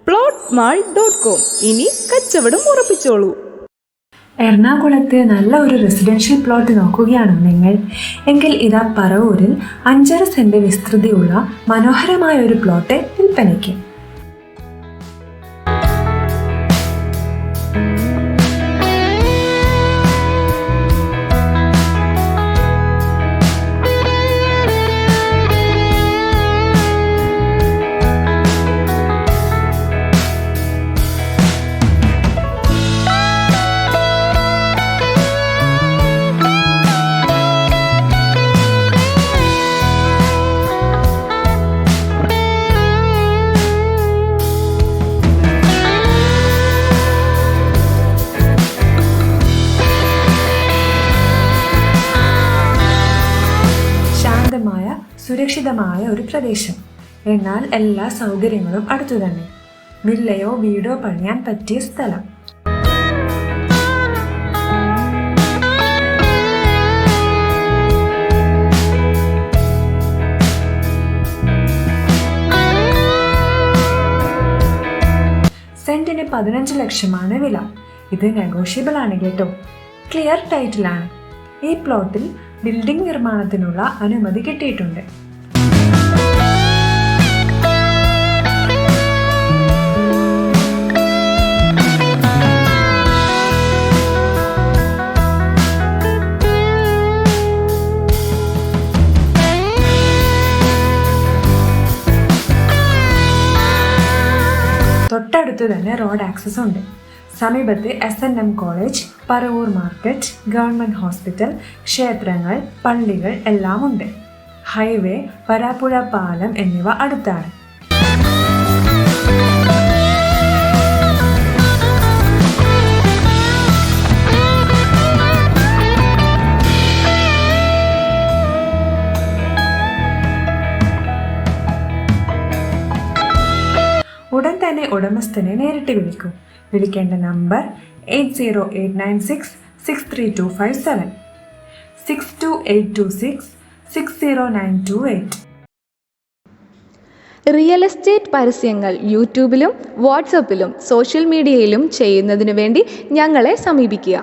plotmall.com ഇനി കച്ചവടം ഉറപ്പിച്ചോളൂ. എറണാകുളത്ത് നല്ല ഒരു റെസിഡൻഷ്യൽ പ്ലോട്ട് നോക്കുകയാണോ നിങ്ങൾ? എങ്കിൽ ഇതാ പറവൂരിൽ 5.5 സെന്റ് വിസ്തൃതിയുള്ള മനോഹരമായ ഒരു പ്ലോട്ട് വിൽപ്പനയ്ക്ക്. സുരക്ഷിതമായ ഒരു പ്രദേശം, എന്നാൽ എല്ലാ സൗകര്യങ്ങളും അടുത്തു തന്നെ. വില്ലയോ വീടോ പണിയാൻ പറ്റിയ സ്ഥലം. സെന്റിന് 15 ലക്ഷമാണ് വില. ഇത് നെഗോഷ്യബിൾ ആണ് കേട്ടോ. ക്ലിയർ ടൈറ്റിലാണ്. ഈ പ്ലോട്ടിൽ ബിൽഡിംഗ് നിർമ്മാണത്തിനുള്ള അനുമതി കിട്ടിയിട്ടുണ്ട്. തൊട്ടടുത്ത് തന്നെ റോഡ് ആക്സസ് ഉണ്ട്. സമീപത്ത് SNM college, Paravur market, government hospital, ക്ഷേത്രങ്ങൾ, പള്ളികൾ എല്ലാം ഉണ്ട്. ഹൈവേ, വരാപ്പുഴ പാലം എന്നിവ അടുത്താണ്. ഉടൻ തന്നെ ഉടമസ്ഥനെ നേരിട്ട് വിളിക്കൂ. വിളിക്കേണ്ട നമ്പർ 8089663257, 6282660928. റിയൽ എസ്റ്റേറ്റ് പരസ്യങ്ങൾ യൂട്യൂബിലും വാട്സപ്പിലും സോഷ്യൽ മീഡിയയിലും ചെയ്യുന്നതിനു വേണ്ടി ഞങ്ങളെ സമീപിക്കുക.